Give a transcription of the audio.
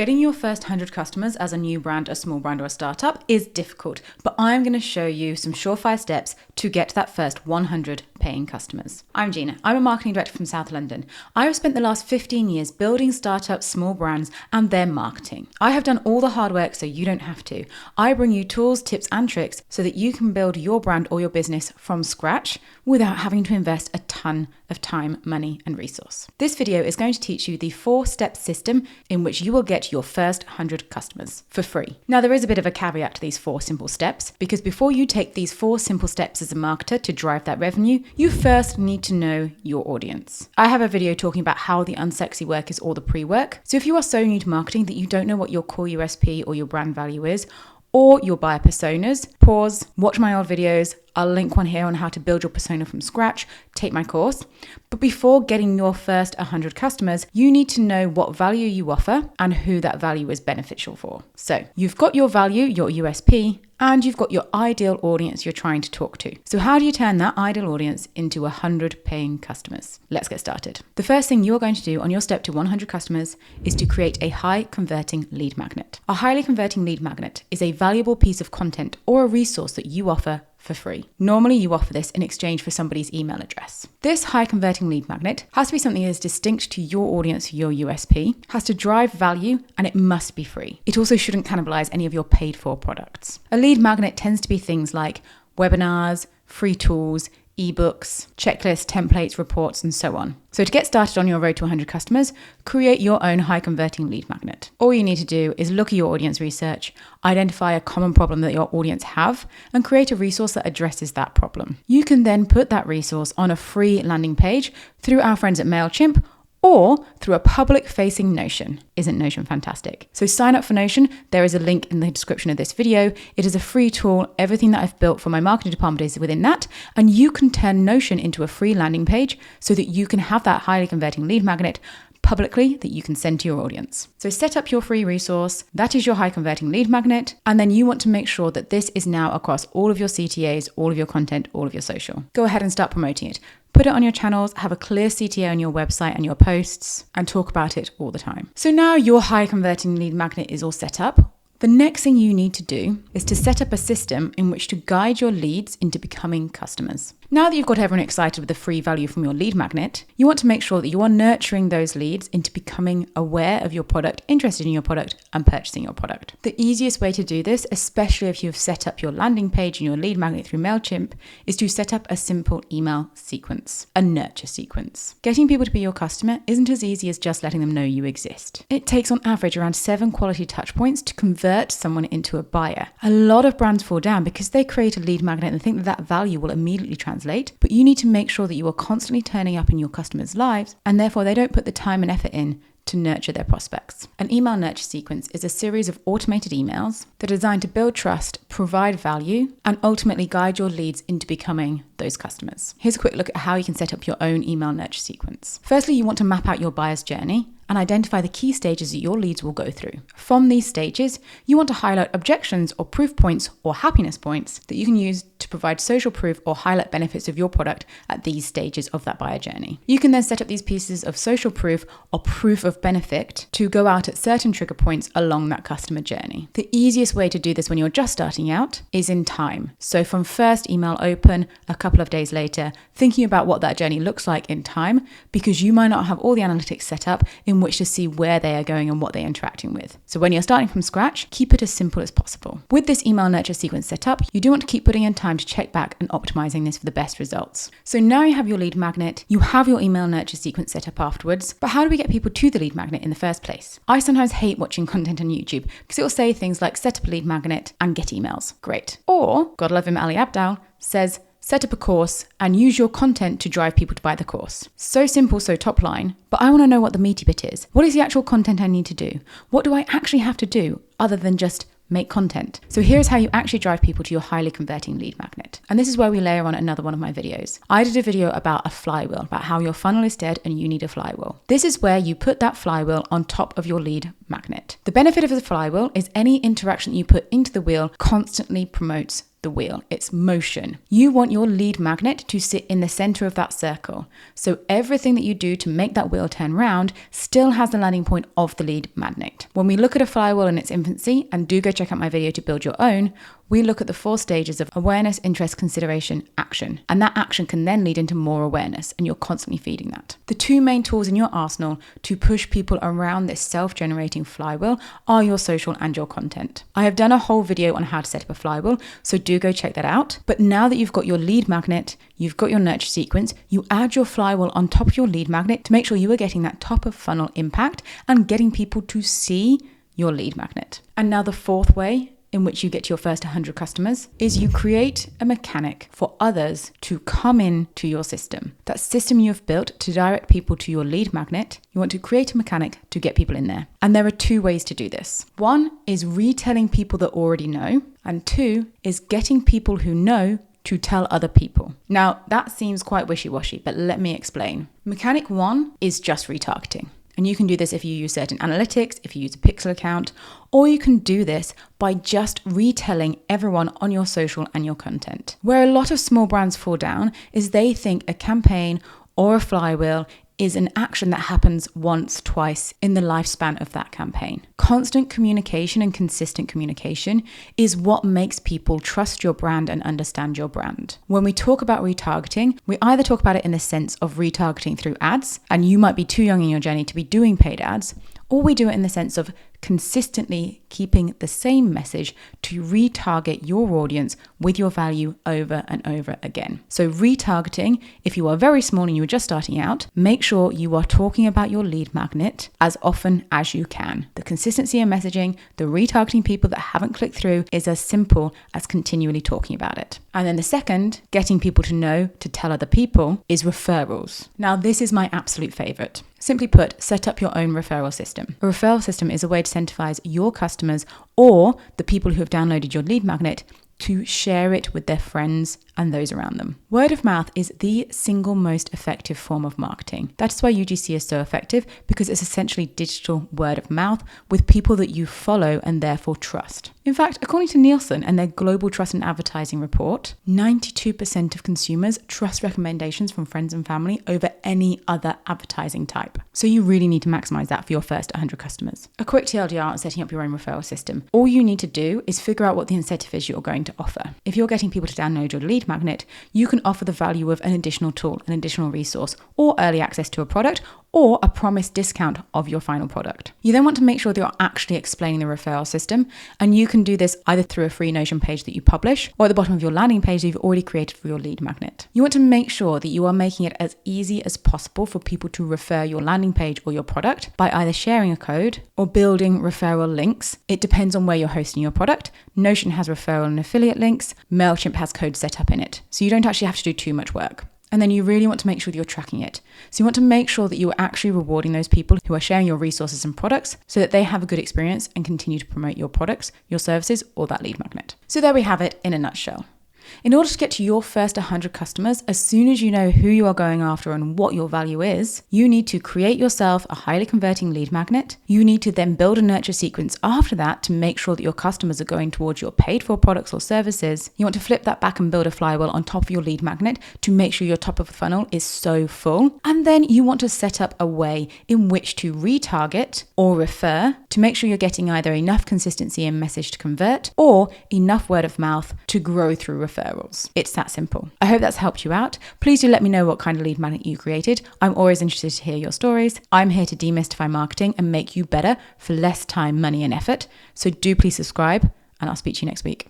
Getting your first 100 customers as a new brand, a small brand, or a startup is difficult, but I'm going to show you some surefire steps to get that first 100 paying customers. I'm Gina. I'm a marketing director from South London. I have spent the last 15 years building startups, small brands, and their marketing. I have done all the hard work so you don't have to. I bring you tools, tips, and tricks so that you can build your brand or your business from scratch without having to invest a ton of time, money, and resource. This video is going to teach you the 4-step system in which you will get your first 100 customers for free. Now, there is a bit of a caveat to these 4 simple steps, because before you take these 4 simple steps as a marketer to drive that revenue, you first need to know your audience. I have a video talking about how the unsexy work is all the pre-work. So if you are so new to marketing that you don't know what your core USP or your brand value is, or your buyer personas, pause, watch my old videos. I'll link one here on how to build your persona from scratch, take my course. But before getting your first 100 customers, you need to know what value you offer and who that value is beneficial for. So you've got your value, your USP, and you've got your ideal audience you're trying to talk to. So how do you turn that ideal audience into 100 paying customers? Let's get started. The first thing you're going to do on your step to 100 customers is to create a high converting lead magnet. A highly converting lead magnet is a valuable piece of content or a resource that you offer for free. Normally, you offer this in exchange for somebody's email address. This high converting lead magnet has to be something that is distinct to your audience, your USP, has to drive value, and it must be free. It also shouldn't cannibalize any of your paid for products. A lead magnet tends to be things like webinars, free tools, ebooks, checklists, templates, reports, and so on. So to get started on your road to 100 customers, create your own high converting lead magnet. All you need to do is look at your audience research, identify a common problem that your audience have, and create a resource that addresses that problem. You can then put that resource on a free landing page through our friends at MailChimp, or through a public-facing Notion. Isn't Notion fantastic? So sign up for Notion. There is a link in the description of this video. It is a free tool. Everything that I've built for my marketing department is within that. And you can turn Notion into a free landing page so that you can have that highly converting lead magnet publicly that you can send to your audience. So set up your free resource. That is your high converting lead magnet. And then you want to make sure that this is now across all of your CTAs, all of your content, all of your social. Go ahead and start promoting it. Put it on your channels, have a clear CTA on your website and your posts, and talk about it all the time. So now your high converting lead magnet is all set up. The next thing you need to do is to set up a system in which to guide your leads into becoming customers. Now that you've got everyone excited with the free value from your lead magnet, you want to make sure that you are nurturing those leads into becoming aware of your product, interested in your product, and purchasing your product. The easiest way to do this, especially if you've set up your landing page and your lead magnet through MailChimp, is to set up a simple email sequence, a nurture sequence. Getting people to be your customer isn't as easy as just letting them know you exist. It takes on average around 7 quality touch points to convert someone into a buyer. A lot of brands fall down because they create a lead magnet and think that that value will immediately translate, but you need to make sure that you are constantly turning up in your customers' lives, and therefore they don't put the time and effort in to nurture their prospects. An email nurture sequence is a series of automated emails that are designed to build trust, provide value, and ultimately guide your leads into becoming those customers. Here's a quick look at how you can set up your own email nurture sequence. Firstly, you want to map out your buyer's journey and identify the key stages that your leads will go through. From these stages, you want to highlight objections or proof points or happiness points that you can use to provide social proof or highlight benefits of your product at these stages of that buyer journey. You can then set up these pieces of social proof or proof of benefit to go out at certain trigger points along that customer journey. The easiest way to do this when you're just starting out is in time. So from first email open, a couple of days later, thinking about what that journey looks like in time, because you might not have all the analytics set up in which to see where they are going and what they're interacting with. So when you're starting from scratch, keep it as simple as possible. With this email nurture sequence set up, you do want to keep putting in time to check back and optimizing this for the best results. So now you have your lead magnet, you have your email nurture sequence set up afterwards, but how do we get people to the lead magnet in the first place? I sometimes hate watching content on YouTube because it will say things like set up a lead magnet and get emails. Great. Or, God love him, Ali Abdaal, says, set up a course and use your content to drive people to buy the course. So simple, so top line, but I want to know what the meaty bit is. What is the actual content I need to do? What do I actually have to do other than just make content? So here's how you actually drive people to your highly converting lead magnet. And this is where we layer on another one of my videos. I did a video about a flywheel, about how your funnel is dead and you need a flywheel. This is where you put that flywheel on top of your lead magnet. The benefit of the flywheel is any interaction that you put into the wheel constantly promotes the wheel. It's motion. You want your lead magnet to sit in the center of that circle. So everything that you do to make that wheel turn round still has the landing point of the lead magnet. When we look at a flywheel in its infancy, and do go check out my video to build your own, we look at the 4 stages of awareness, interest, consideration, action. And that action can then lead into more awareness, and you're constantly feeding that. The 2 main tools in your arsenal to push people around this self-generating flywheel are your social and your content. I have done a whole video on how to set up a flywheel, so do go check that out. But now that you've got your lead magnet, you've got your nurture sequence, you add your flywheel on top of your lead magnet to make sure you are getting that top of funnel impact and getting people to see your lead magnet. And now the 4th way in which you get to your first 100 customers is you create a mechanic for others to come in to your system. That system you've built to direct people to your lead magnet, you want to create a mechanic to get people in there. And there are 2 ways to do this. 1 is retelling people that already know, and 2 is getting people who know to tell other people. Now, that seems quite wishy-washy, but let me explain. Mechanic 1 is just retargeting. And you can do this if you use certain analytics, if you use a pixel account, or you can do this by just retelling everyone on your social and your content. Where a lot of small brands fall down is they think a campaign or a flywheel is an action that happens once, twice in the lifespan of that campaign. Constant communication and consistent communication is what makes people trust your brand and understand your brand. When we talk about retargeting, we either talk about it in the sense of retargeting through ads, and you might be too young in your journey to be doing paid ads, or we do it in the sense of consistently keeping the same message to retarget your audience with your value over and over again. So retargeting, if you are very small and you are just starting out, make sure you are talking about your lead magnet as often as you can. The consistency in messaging, the retargeting people that haven't clicked through is as simple as continually talking about it. And then the second, getting people to know to tell other people, is referrals. Now, this is my absolute favorite. Simply put, set up your own referral system. A referral system is a way to incentivize your customers or the people who have downloaded your lead magnet to share it with their friends and those around them. Word of mouth is the single most effective form of marketing. That's why UGC is so effective, because it's essentially digital word of mouth with people that you follow and therefore trust. In fact, according to Nielsen and their Global Trust in Advertising report, 92% of consumers trust recommendations from friends and family over any other advertising type. So you really need to maximize that for your first 100 customers. A quick TLDR on setting up your own referral system. All you need to do is figure out what the incentive is you're going to offer. If you're getting people to download your lead magnet, you can offer the value of an additional tool, an additional resource, or early access to a product, or a promised discount of your final product. You then want to make sure that you're actually explaining the referral system, and you can do this either through a free Notion page that you publish or at the bottom of your landing page that you've already created for your lead magnet. You want to make sure that you are making it as easy as possible for people to refer your landing page or your product by either sharing a code or building referral links. It depends on where you're hosting your product. Notion has referral and affiliate links. MailChimp has code set up in it. So you don't actually have to do too much work. And then you really want to make sure that you're tracking it. So you want to make sure that you are actually rewarding those people who are sharing your resources and products so that they have a good experience and continue to promote your products, your services, or that lead magnet. So there we have it in a nutshell. In order to get to your first 100 customers, as soon as you know who you are going after and what your value is, you need to create yourself a highly converting lead magnet. You need to then build a nurture sequence after that to make sure that your customers are going towards your paid for products or services. You want to flip that back and build a flywheel on top of your lead magnet to make sure your top of the funnel is so full. And then you want to set up a way in which to retarget or refer to make sure you're getting either enough consistency in message to convert or enough word of mouth to grow through referrals. It's that simple. I hope that's helped you out. Please do let me know what kind of lead magnet you created. I'm always interested to hear your stories. I'm here to demystify marketing and make you better for less time, money, and effort. So do please subscribe, and I'll speak to you next week.